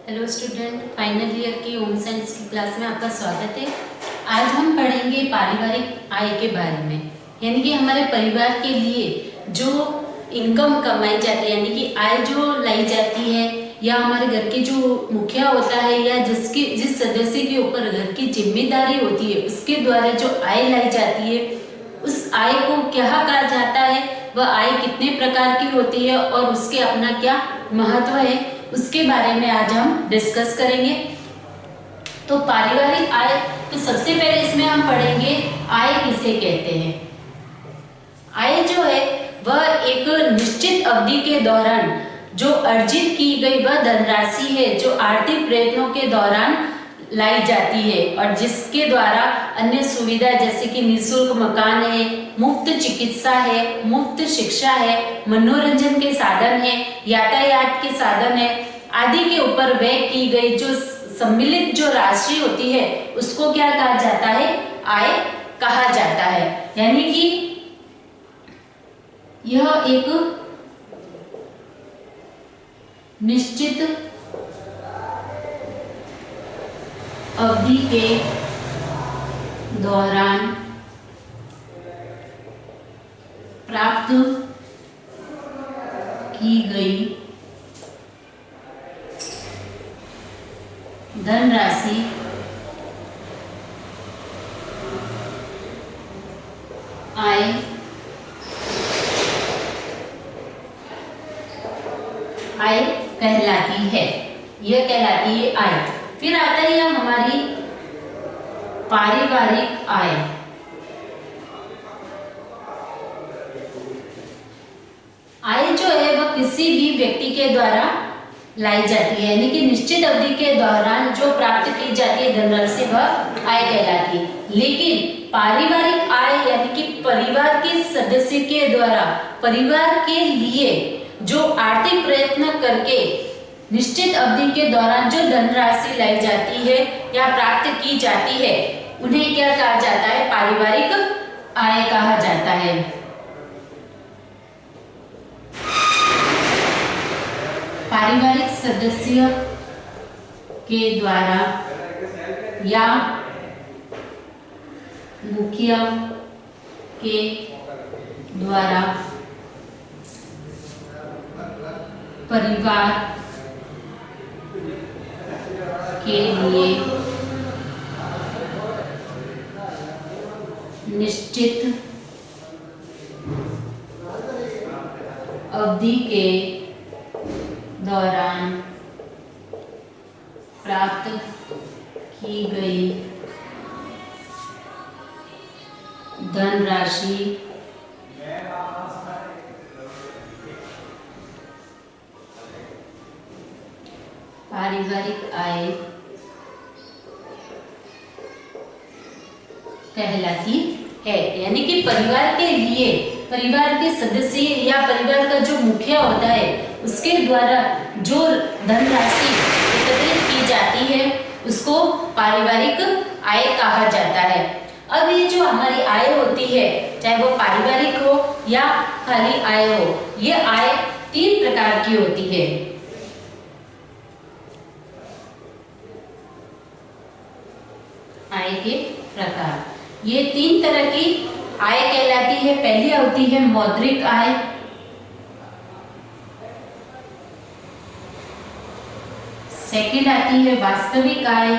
Hello student, final year की home science की class में आपका स्वागत है। आज हम पढ़ेंगे पारिवारिक आय के बारे में, यानी कि हमारे परिवार के लिए जो इनकम कमाई जाती है, यानी कि आय जो लाई जाती है, या हमारे घर के जो मुखिया होता है या जिस सदस्य के ऊपर घर की जिम्मेदारी होती है, उसके द्वारा जो आय लाई जाती है, उस आय को क्या कहा जाता है, वह आय कितने प्रकार की होती है और उसके अपना क्या महत्व है, उसके बारे में आज हम डिस्कस करेंगे। तो पारिवारिक आय, तो सबसे पहले इसमें हम पढ़ेंगे आय किसे कहते हैं। आय जो है वह एक निश्चित अवधि के दौरान जो अर्जित की गई वह धनराशि है, जो आर्थिक प्रयत्नों के दौरान लाई जाती है और जिसके द्वारा अन्य सुविधा जैसे कि निःशुल्क मकान है, मुफ्त चिकित्सा है, मुफ्त शिक्षा है, मनोरंजन के साधन है, यातायात के साधन है आदि के ऊपर व्यय की गई जो सम्मिलित जो राशि होती है उसको क्या कहा जाता है, आय कहा जाता है। यानी कि यह एक निश्चित अवधि के दौरान प्राप्त की गई धनराशि आय कहलाती है। यह कहलाती है आय। फिर आता है हमारी पारिवारिक आय। आय जो है वह किसी भी व्यक्ति के द्वारा लाई जाती है, यानी कि निश्चित अवधि के दौरान जो प्राप्त की जाती है धनराशि वह आय कहलाती है। लेकिन पारिवारिक आय यानी कि परिवार के सदस्य के द्वारा परिवार के लिए जो आर्थिक प्रयत्न करके निश्चित अवधि के दौरान जो धनराशि लाई जाती है या प्राप्त की जाती है उन्हें क्या कहा जाता है, पारिवारिक आय कहा जाता है। पारिवारिक सदस्य के द्वारा या मुखिया के द्वारा परिवार के लिए निश्चित अवधि के दौरान प्राप्त की गई धनराशि पारिवारिक आय कहलाती है। यानी कि परिवार के लिए परिवार के सदस्य या परिवार का जो मुखिया होता है उसके द्वारा जो धनराशि एकत्रित की जाती है उसको पारिवारिक आय कहा जाता है। अब ये जो हमारी आय होती है, चाहे वो पारिवारिक हो या खाली आय हो, ये आय 3 प्रकार की होती है। आय के प्रकार, ये 3 तरह की आय कहलाती है। पहली होती है मौद्रिक आय, सेकंड आती है वास्तविक आय,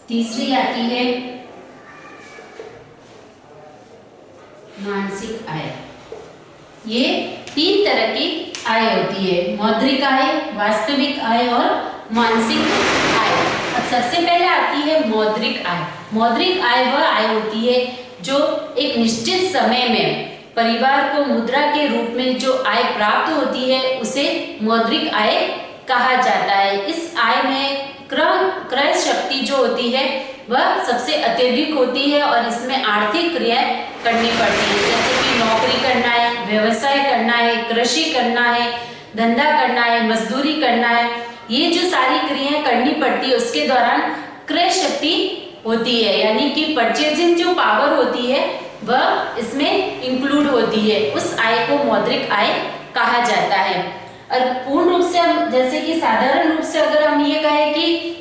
तीसरी आती है मानसिक आय। ये 3 तरह की आय होती है, मौद्रिक आय, वास्तविक आय और मानसिक आय। अब सबसे पहले आती है मौद्रिक आय। मौद्रिक आय वह आय होती है जो एक निश्चित समय में परिवार को मुद्रा के रूप में जो आय प्राप्त होती है उसे मौद्रिक आय कहा जाता है। इस आय में क्रय शक्ति जो होती है वह सबसे अत्यधिक होती है और इसमें आर्थिक क्रियाएं करनी पड़ती है, जैसे कि नौकरी करना है, व्यवसाय करना है, कृषि करना है, धंधा करना है, मजदूरी करना है। ये जो सारी क्रियाएं करनी पड़ती है उसके दौरान क्रय शक्ति होती है, यानी कि परचेजिंग जो पावर होती है वह इसमें इंक्लूड होती है। उस आय को मौद्रिक आय कहा जाता है। और पूर्ण रूप से हम जैसे कि साधारण रूप से अगर हम ये कहें कि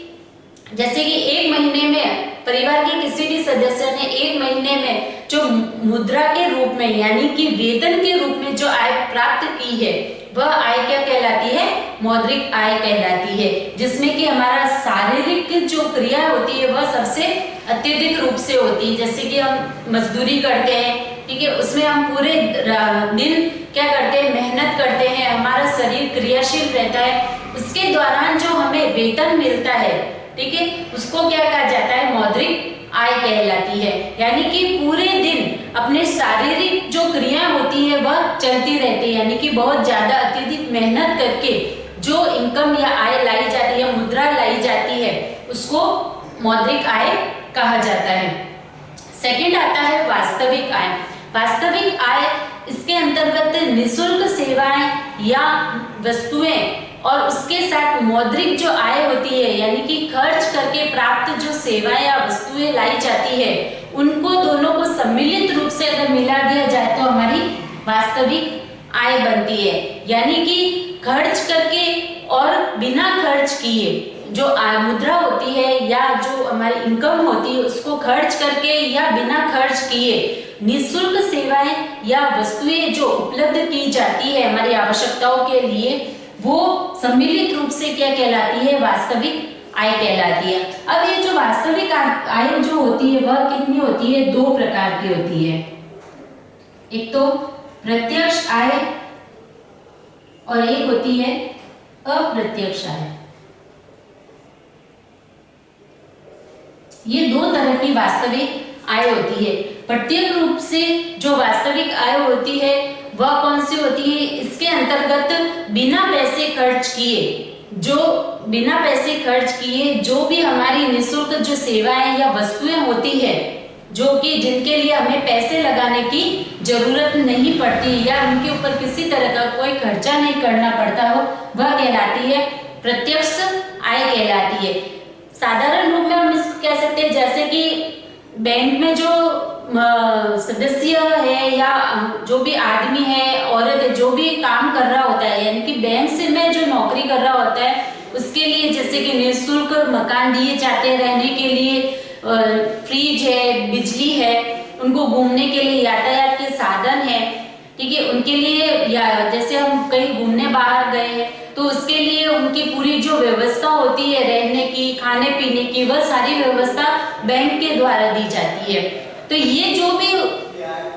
जैसे कि एक महीने में परिवार के किसी भी सदस्य ने एक महीने में जो मुद्रा के रूप में यानी कि वेतन के रूप में जो आय प्राप्त की है वह आय क्या कहलाती है? मौद्रिक आय कहलाती है, जिसमें कि हमारा शारीरिक जो क्रिया होती है वह सबसे अत्यधिक रूप से होती है। जैसे कि हम मजदूरी करते हैं, ठीक है, उसमें हम पूरे दिन क्या करते हैं? मेहनत करते हैं, हमारा शरीर क्रियाशील रहता है, उसके दौरान जो हमें वेतन मिलता है, ठीक है, उसको क्या कहा जाता है? मौद्रिक आय कहलाती है। यानी कि पूरे दिन अपने शारीरिक जो क्रिया होती है वह चलती रहती है, यानी कि बहुत ज्यादा अत्यधिक मेहनत करके जो इनकम या आय लाई जाती है, मुद्रा लाई जाती है, उसको मौद्रिक आय कहा जाता है। सेकंड आता है वास्तविक आय। वास्तविक आय इसके अंतर्गत निःशुल्क सेवाएं या वस्तुएं और उसके साथ मौद्रिक जो आय होती है, यानी कि खर्च करके प्राप्त जो सेवाएं या वस्तुएं लाई जाती है, उनको दोनों को सम्मिलित रूप से अगर मिला दिया जाए तो हमारी वास्तविक आय बनती है। यानी कि खर्च करके और बिना खर्च किए जो आय मुद्रा होती है या जो हमारी इनकम होती है उसको खर्च करके या बिना खर्च किए निःशुल्क सेवाएं या वस्तुएं जो उपलब्ध की जाती है हमारी आवश्यकताओं के लिए, वो सम्मिलित रूप से क्या कहलाती है? वास्तविक आय कहलाती है। अब ये जो वास्तविक आय जो होती है वह कितनी होती है? दो प्रकार की होती है। एक तो प्रत्यक्ष आय और एक होती है अप्रत्यक्ष आय। ये दो तरह की वास्तविक आय होती है। प्रत्यक्ष रूप से जो वास्तविक आय होती है वह कौन सी होती है? इसके अंतर्गत बिना पैसे खर्च किए जो भी हमारी निःशुल्क जो सेवाएं या वस्तुएं होती है, जो कि जिनके लिए हमें पैसे लगाने की जरूरत नहीं पड़ती या उनके ऊपर किसी तरह का कोई खर्चा नहीं करना पड़ता हो, वह कहलाती है प्रत्यक्ष आय कहलाती है। साधारण रूप में हम इसको कह सकते हैं जैसे कि बैंक में जो सदस्य है या जो भी आदमी है, औरत है, जो भी काम कर रहा होता है, यानी कि बैंक से में जो नौकरी कर रहा होता है उसके लिए जैसे कि निःशुल्क मकान दिए जाते हैं रहने के लिए, फ्रिज है, बिजली है, उनको घूमने के लिए यातायात के साधन है, ठीक है, उनके लिए या जैसे हम कहीं घूमने बाहर गए हैं तो उसके लिए उनकी पूरी जो व्यवस्था होती है रहने की, खाने पीने की, वह सारी व्यवस्था बैंक के द्वारा दी जाती है। तो ये जो भी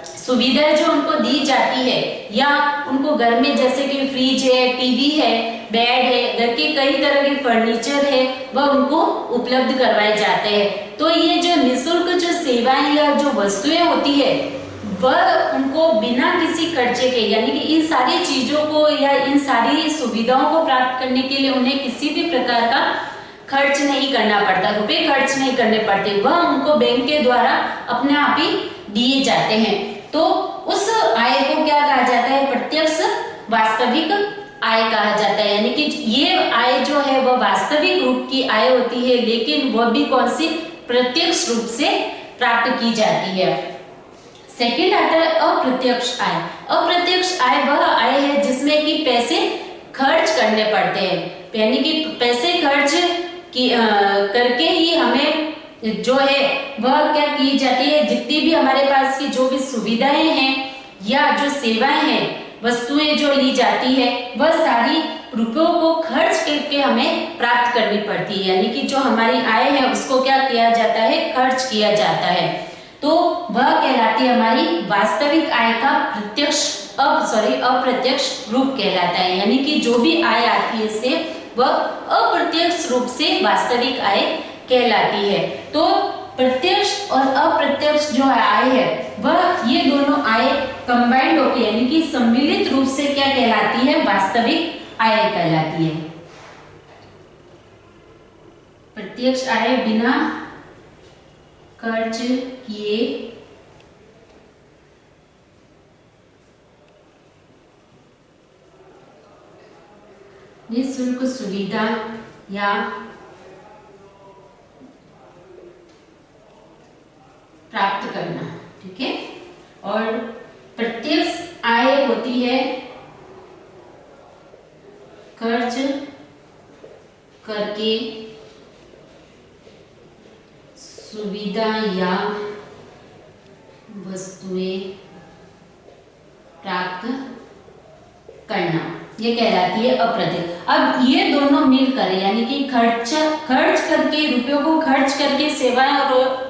सुविधाएं जो उनको दी जाती है या उनको घर में जैसे कि फ्रिज है, टीवी है, बेड है, घर के कई तरह के फर्नीचर है, वह उनको उपलब्ध करवाए जाते हैं। तो ये जो निःशुल्क जो सेवाएं या जो वस्तुएं होती है वह उनको बिना किसी खर्चे के, यानी कि इन सारी चीजों को या इन सारी सुविधाओं को प्राप्त करने के लिए उन्हें किसी भी प्रकार का खर्च नहीं करना पड़ता, रुपए खर्च नहीं करने पड़ते, वह उनको बैंक के द्वारा अपने आप ही दिए जाते हैं। तो उस आय को क्या कहा जाता है? प्रत्यक्ष वास्तविक आय कहा जाता है। यानी कि ये आय जो है वह वास्तविक रूप की आय होती है, लेकिन वह भी कौन सी? प्रत्यक्ष रूप से प्राप्त की जाती है। सेकंड आता है अप्रत्यक्ष आय। अप्रत्यक्ष आय वह आय है जिसमें कि पैसे खर्च करने पड़ते हैं, यानी कि पैसे खर्च करके ही हमें जो है वह क्या की जाती है, जितनी भी हमारे पास की जो भी सुविधाएं हैं या जो सेवाएं हैं, वस्तुएं जो ली जाती है, वह सारी रुपयों को खर्च करके हमें प्राप्त करनी पड़ती है। यानी कि जो हमारी आय है उसको क्या किया जाता है? खर्च किया जाता है। तो वह कहलाती है हमारी वास्तविक आय का अप्रत्यक्ष रूप कहलाता है। यानी कि जो भी आय आती है इससे वह अप्रत्यक्ष रूप से वास्तविक आय कहलाती है। तो प्रत्यक्ष और अप्रत्यक्ष जो आय है वह ये दोनों आय कंबाइंड होकर यानी कि सम्मिलित रूप से क्या कहलाती है? वास्तविक आय कहलाती है। प्रत्यक्ष आय बिना खर्च किए निःशुल्क सुविधा या प्राप्त करना, ठीक है। और प्रत्यक्ष आय होती है खर्च करके सुविधा या वस्तुएं प्राप्त करना, ये कहलाती है अप्रत्यक्ष। अब ये दोनों मिलकर यानी कि खर्च करके, रुपयों को खर्च करके सेवाएं और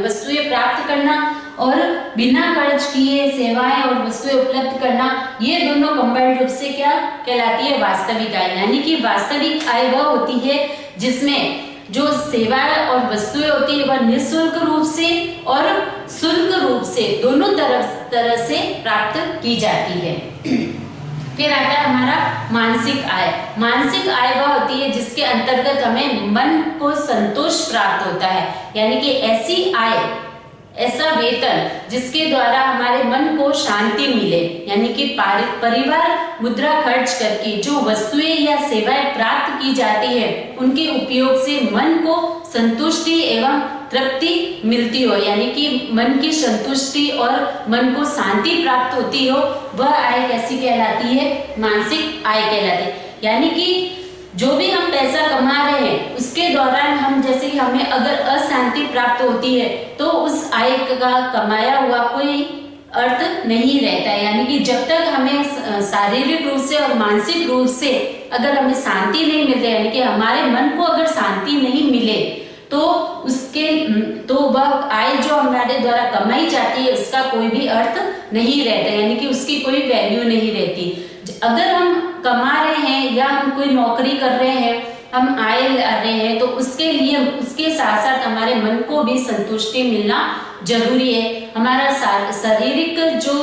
वस्तुएं प्राप्त करना और बिना खर्च किए सेवाएं और वस्तुएं उपलब्ध करना, ये दोनों कंबाइंड रूप से क्या कहलाती है? वास्तविक आय। यानी कि वास्तविक आय वह होती है जिसमें जो सेवाएं और वस्तुएं होती है वह निःशुल्क रूप से और शुल्क रूप से दोनों तरह से प्राप्त की जाती है। फिर आता है हमारा मानसिक आय। मानसिक आय वह होती है जिसके अंतर्गत हमें मन को संतोष प्राप्त होता है, यानी कि ऐसी आय, ऐसा वेतन जिसके द्वारा हमारे मन को शांति मिले, यानी कि परिवार मुद्रा खर्च करके जो वस्तुएं या सेवाएं प्राप्त की जाती है उनके उपयोग से मन को संतुष्टि एवं तृप्ति मिलती हो, यानी कि मन की संतुष्टि और मन को शांति प्राप्त होती हो, वह आय कैसी कहलाती है? मानसिक आय कहलाती है। यानी कि जो भी हम पैसा कमा रहे हैं उसके दौरान हम, जैसे कि हमें अगर अशांति प्राप्त होती है तो उस आय का कमाया हुआ कोई अर्थ नहीं रहता है। यानी कि जब तक हमें शारीरिक रूप से और मानसिक रूप से अगर हमें शांति नहीं मिलती, यानी कि हमारे मन को अगर शांति नहीं मिले तो वह आय जो हमारे द्वारा कमाई जाती है उसका कोई भी अर्थ नहीं रहता, यानी कि उसकी कोई वैल्यू नहीं रहती। अगर हम कमा रहे हैं या हम कोई नौकरी कर रहे हैं, हम आय ला रहे हैं, तो उसके लिए उसके साथ साथ हमारे मन को भी संतुष्टि मिलना जरूरी है। हमारा शारीरिक जो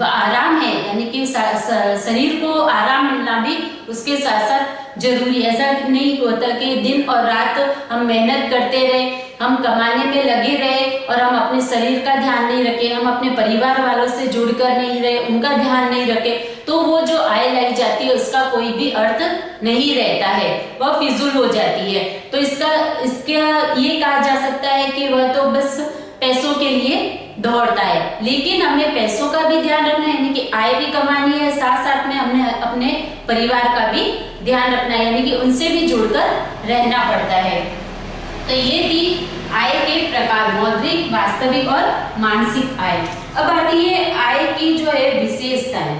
आराम है, यानी कि शरीर को आराम मिलना भी उसके साथ साथ जरूरी है। ऐसा नहीं होता कि दिन और रात हम मेहनत करते रहे, हम कमाने में लगे रहे और हम अपने शरीर का ध्यान नहीं रखे, हम अपने परिवार वालों से जुड़कर नहीं रहे, उनका ध्यान नहीं रखे, तो वो जो आय लाई जाती है उसका कोई भी अर्थ नहीं रहता है, वह फिजूल हो जाती है। तो इसका ये कहा जा सकता है कि वह तो बस पैसों के लिए दौड़ता है, लेकिन हमें पैसों का भी ध्यान रखना है, यानी कि आय भी कमानी है, साथ साथ में हमने अपने परिवार का भी ध्यान रखना है, यानी कि उनसे भी जुड़कर रहना पड़ता है। तो ये थी आय के प्रकार, मौद्रिक, वास्तविक और मानसिक आय। अब आती है आय की जो है विशेषताएं।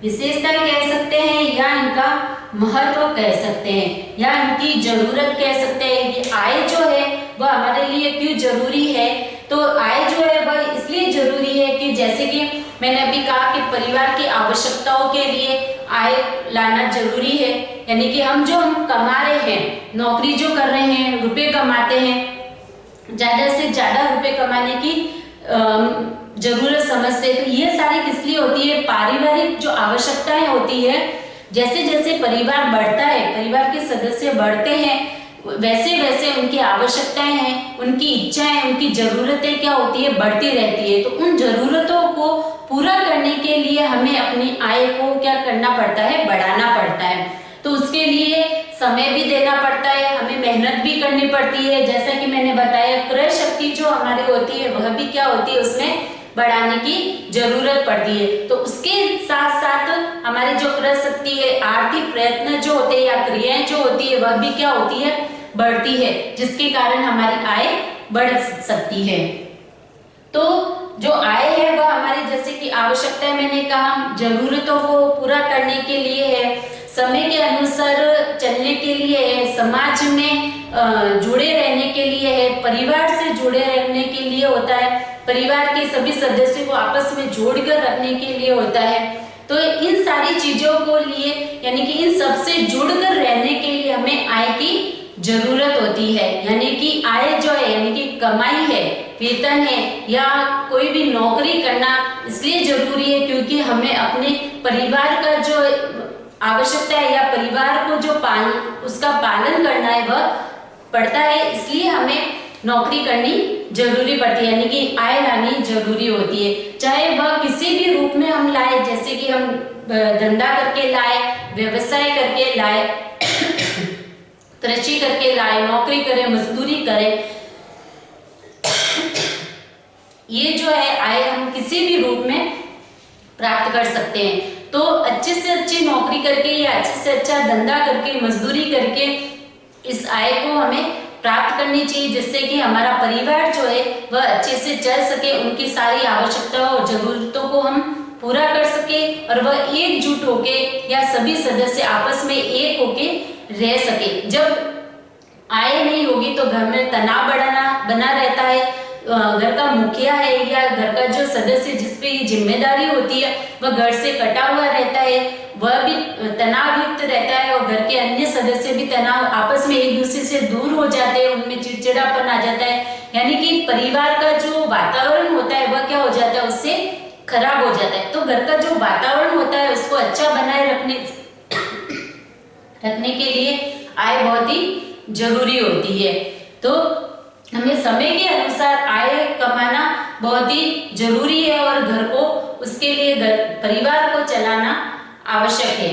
विशेषता कह सकते हैं या इनका महत्व कह सकते हैं या इनकी जरूरत कह सकते हैं कि आय जो है वह हमारे लिए क्यों जरूरी है। तो आय जो है वह इसलिए जरूरी है कि जैसे कि मैंने अभी कहा कि परिवार की आवश्यकताओं के लिए आय लाना जरूरी है, यानी कि हम कमा रहे हैं, नौकरी जो कर रहे हैं, रुपए कमाते हैं, ज्यादा से ज्यादा रुपए कमाने की जरूरत समझते हैं। तो ये सारी किस लिए होती है? पारिवारिक जो आवश्यकताएं होती है, जैसे जैसे परिवार बढ़ता है, परिवार के सदस्य बढ़ते हैं, वैसे वैसे उनकी आवश्यकताएं हैं, उनकी इच्छाएं, उनकी जरूरतें क्या होती है? बढ़ती रहती है। तो उन जरूरतों को पूरा करने के लिए हमें अपनी आय को क्या करना पड़ता है? बढ़ाना पड़ता है। तो उसके लिए समय भी देना पड़ता है, हमें मेहनत भी करनी पड़ती है। जैसा कि मैंने बताया, क्रय शक्ति जो हमारी होती है वह भी क्या होती है? उसमें बढ़ाने की जरूरत पड़ती है। तो उसके साथ साथ हमारी जो क्रय शक्ति है, आर्थिक प्रयत्न जो होते हैं या क्रियाएं जो होती है वह भी क्या होती है? बढ़ती है, जिसके कारण हमारी आय बढ़ सकती है। तो जो आय है वह हमारी जैसे कि आवश्यकताएं, मैंने कहा, जरूरतों को पूरा करने के लिए है, समय के अनुसार चलने के लिए है, समाज में जुड़े रहने के लिए है, परिवार से जुड़े रहने के लिए होता है, परिवार के सभी सदस्यों को आपस में जोड़कर रखने के लिए होता है। तो इन सारी चीजों को लिए, यानी कि इन सबसे जुड़कर रहने के लिए हमें आय की जरूरत होती है। यानी कि आय जो है, यानी कि कमाई है, वेतन है या कोई भी नौकरी करना इसलिए जरूरी है क्योंकि हमें अपने परिवार का जो आवश्यकता है या परिवार को जो उसका पालन करना है वह पड़ता है, इसलिए हमें नौकरी करनी जरूरी पड़ती है, यानी कि आय लानी जरूरी होती है। चाहे वह किसी भी रूप में हम लाए, जैसे कि हम धंधा करके लाए, व्यवसाय करके लाए, कृषि करके लाए, नौकरी करें, मजदूरी करें, ये जो है आय हम किसी भी रूप में प्राप्त कर सकते हैं। तो अच्छे से अच्छी नौकरी करके या अच्छे से अच्छा धंधा करके, मजदूरी करके इस आय को हमें प्राप्त करनी चाहिए, जिससे कि हमारा परिवार जो है वह अच्छे से चल सके, उनकी सारी आवश्यकताओं और जरूरतों को हम पूरा कर सके और वह एकजुट होके या सभी सदस्य आपस में एक होके रह सके। जब आय नहीं होगी तो घर में तनाव बना रहता है। घर का मुखिया है या घर का जो सदस्य जिस पे ये जिम्मेदारी होती है वह घर से कटा हुआ रहता है, वह भी तनाव युक्त रहता है और घर के अन्य सदस्य भी तनाव आपस में एक दूसरे से दूर हो जाते हैं, उनमें चिड़चिड़ापन आ जाता है। यानी कि परिवार का जो वातावरण होता है वह क्या हो जाता है, उससे खराब हो जाता है। तो घर का जो वातावरण होता है उसको अच्छा बनाए रखने के लिए आय बहुत ही जरूरी होती है। तो हमें समय के अनुसार आय कमाना बहुत ही जरूरी है और घर को, उसके लिए परिवार को चलाना आवश्यक है।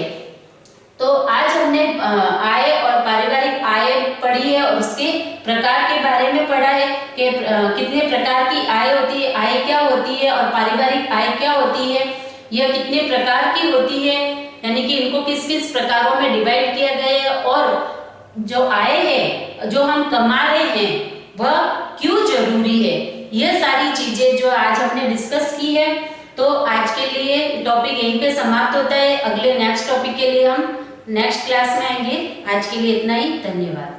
तो आज हमने आय और पारिवारिक आय पढ़ी है और उसके प्रकार के बारे में पढ़ा है कि कितने प्रकार की आय होती है, आय क्या होती है और पारिवारिक आय क्या होती है, यह कितने प्रकार की होती है, यानी कि इनको किस किस प्रकारों में डिवाइड किया गया है और जो आय है जो हम कमा रहे हैं वह क्यों जरूरी है। यह सारी चीजें जो आज हमने डिस्कस की है। तो आज के लिए टॉपिक यहीं पे समाप्त होता है। अगले नेक्स्ट टॉपिक के लिए हम नेक्स्ट क्लास में आएंगे। आज के लिए इतना ही, धन्यवाद।